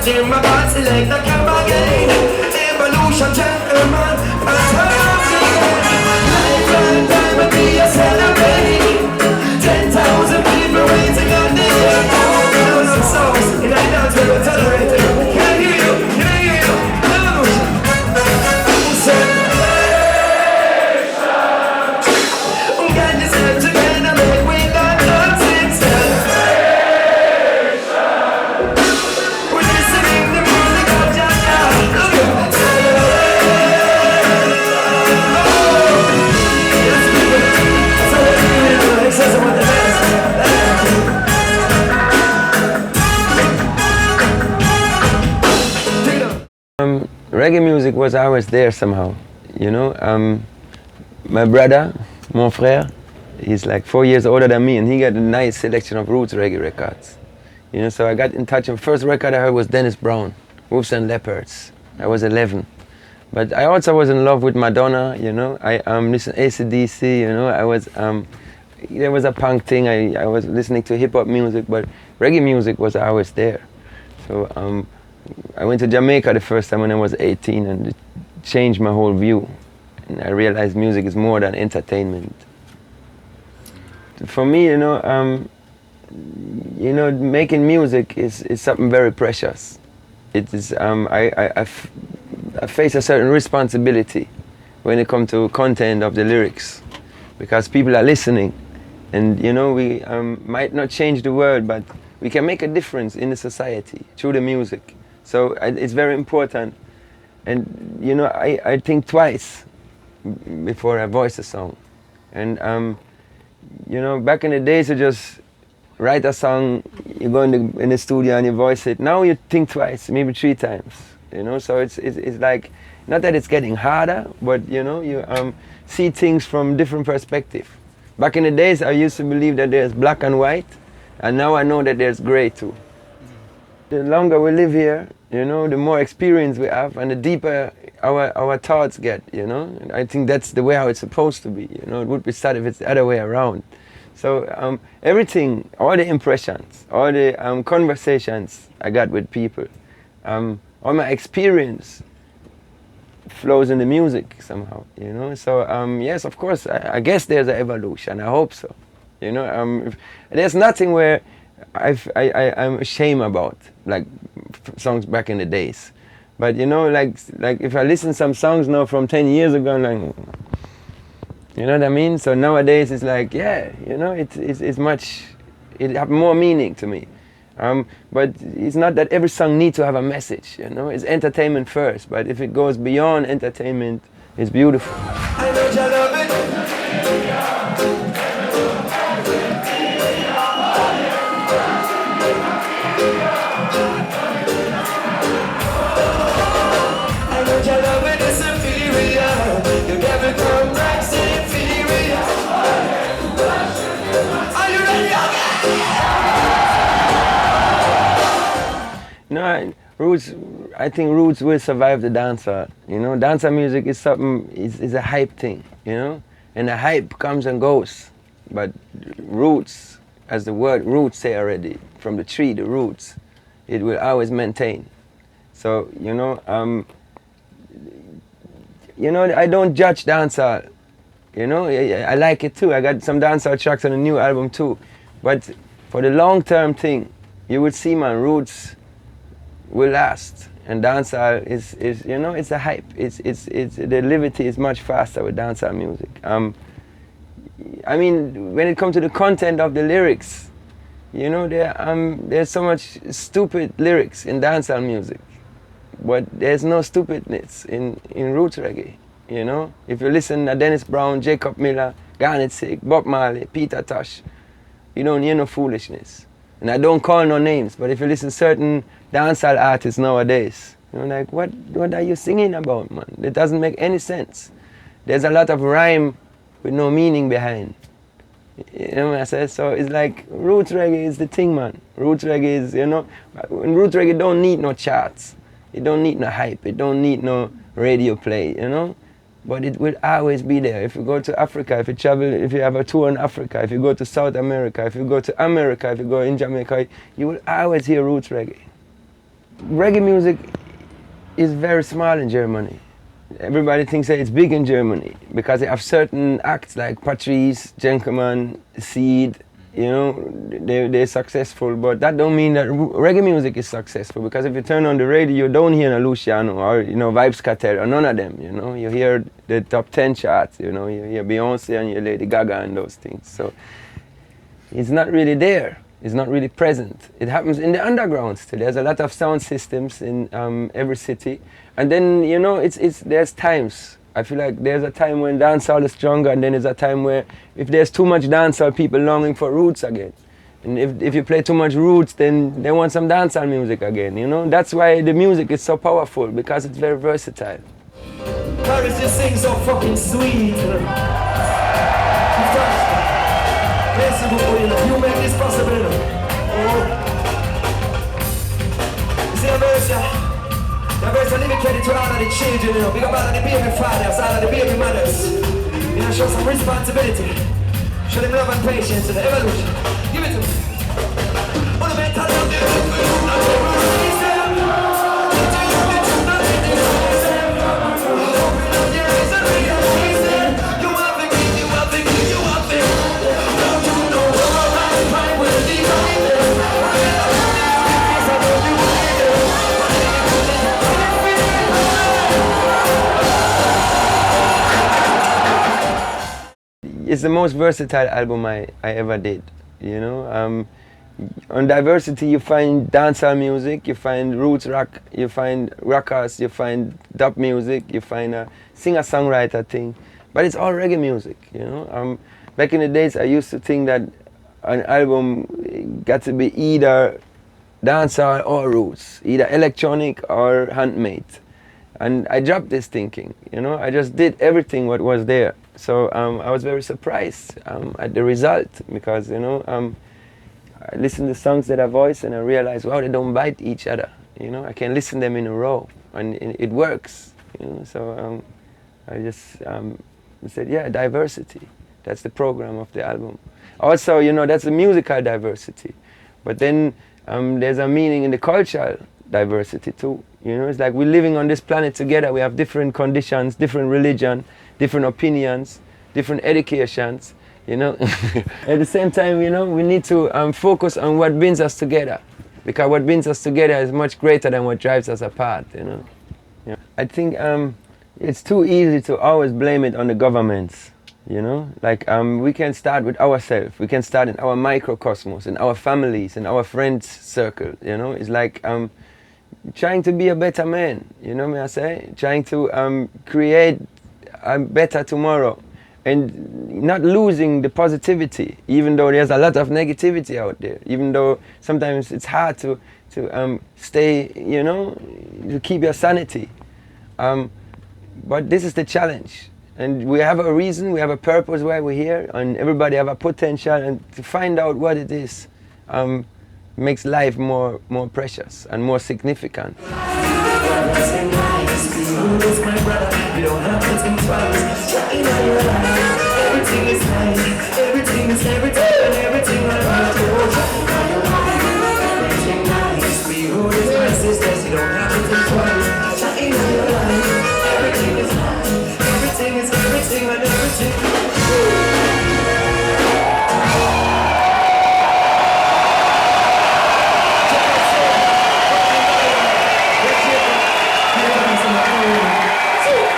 positive, my God select, I come again. Evolution, gentlemen, lifetime time will be a celebrating. 10,000 people waiting on the air. Thousands of songs in a dance we will tolerate. Can I hear you? Can I hear you? Evolution. Who said get yourself together, make we got lots in we're listening to music of Jaja. Look at reggae music was always there somehow, you know. My brother, mon frère, he's like 4 years older than me, and he got a nice selection of roots reggae records. You know, so I got in touch, and first record I heard was Dennis Brown, Wolves and Leopards. I was 11. But I also was in love with Madonna, you know. I listened to AC/DC, you know. I was, there was a punk thing, I was listening to hip hop music, but reggae music was always there. So I went to Jamaica the first time when I was 18, and it changed my whole view. And I realized music is more than entertainment. For me, you know, making music is something very precious. It is, I face a certain responsibility when it comes to content of the lyrics, because people are listening, and you know, we might not change the world, but we can make a difference in the society through the music. So it's very important, and you know, I think twice before I voice a song. And you know, back in the days, you just write a song, you go in the studio and you voice it. Now you think twice, maybe 3 times. You know, so it's like, not that it's getting harder, but you know, you see things from different perspective. Back in the days, I used to believe that there's black and white, and now I know that there's gray too. The longer we live here, you know, the more experience we have, and the deeper our thoughts get, you know. And I think that's the way how it's supposed to be, you know. It would be sad if it's the other way around. So everything, all the impressions, all the conversations I got with people, all my experience flows in the music somehow, you know. So yes, of course, I guess there's an evolution. I hope so, you know. There's nothing where I'm ashamed about, like songs back in the days. But you know, like if I listen some songs now from 10 years ago, I'm like, you know what I mean? So nowadays it's like, yeah, you know, it's much, it have more meaning to me. But it's not that every song needs to have a message, you know. It's entertainment first, but if it goes beyond entertainment, it's beautiful. I know you love it. No, roots. I think roots will survive the dancehall. You know, dancehall music is something. Is a hype thing. You know, and the hype comes and goes. But roots, as the word roots say already, from the tree, the roots, it will always maintain. So you know, I don't judge dancehall. You know, I like it too. I got some dancehall tracks on the new album too. But for the long-term thing, you will see, man, roots will last, and dancehall is you know, it's a hype. It's the liberty is much faster with dancehall music. I mean, when it comes to the content of the lyrics, you know, there's so much stupid lyrics in dancehall music, but there's no stupidness in roots reggae. You know, if you listen to Dennis Brown, Jacob Miller, Garnet Sig, Bob Marley, Peter Tosh, you don't hear no foolishness. And I don't call no names, but if you listen to certain dancehall artists nowadays, you know, like, what are you singing about, man? It doesn't make any sense. There's a lot of rhyme with no meaning behind. You know what I say? So it's like, roots reggae is the thing, man. Roots reggae is, you know, and roots reggae don't need no charts. It don't need no hype. It don't need no radio play, you know? But it will always be there. If you go to Africa, if you travel, if you have a tour in Africa, if you go to South America, if you go to America, if you go in Jamaica, you will always hear roots reggae. reggae music is very small in Germany. Everybody thinks that it's big in Germany because they have certain acts like Patrice, Gentleman, Seed, you know, they're successful, but that don't mean that reggae music is successful, because if you turn on the radio, you don't hear a Luciano or, you know, Vibes Cartel or none of them, you know. You hear the top 10 charts, you know, you hear Beyonce and you hear Lady Gaga and those things. So it's not really there. It's not really present. It happens in the underground still. There's a lot of sound systems in every city. And then, you know, there's times. I feel like there's a time when dancehall is stronger, and then there's a time where if there's too much dancehall, people longing for roots again. And if you play too much roots, then they want some dancehall music again, you know? That's why the music is so powerful, because it's very versatile. Paris just sings so fucking sweet. You make this possible, you know. See a verse, yeah? The verse I leave it credit to all of the children, you know. Big up all of the baby fathers, all of the baby mothers. You know, show some responsibility. Show them love and patience and evolution. Give it to me. On the mental It's the most versatile album I ever did, you know. On Diversity you find dancehall music, you find roots rock, you find rockers, you find dub music, you find a singer-songwriter thing, but it's all reggae music, you know. Back in the days I used to think that an album got to be either dancehall or roots, either electronic or handmade. And I dropped this thinking, you know. I just did everything what was there. So I was very surprised at the result, because, you know, I listened to songs that I voice and I realized, wow, they don't bite each other. You know, I can listen them in a row and it works. You know, so I just said, yeah, diversity. That's the program of the album. Also, you know, that's the musical diversity. But then there's a meaning in the cultural diversity too. You know, it's like we're living on this planet together. We have different conditions, different religion, different opinions, different educations, you know. At the same time, you know, we need to focus on what brings us together, because what brings us together is much greater than what drives us apart, you know. Yeah. I think it's too easy to always blame it on the governments, you know. Like we can start with ourselves. We can start in our microcosmos, in our families, in our friends circle, you know. It's like trying to be a better man, you know what I say? Trying to create a better tomorrow, and not losing the positivity, even though there's a lot of negativity out there, even though sometimes it's hard to stay, you know, to keep your sanity. But this is the challenge, and we have a reason, we have a purpose why we're here, and everybody have a potential, and to find out what it is makes life more precious and more significant. Everything is nice, everything is everything, and everything I want to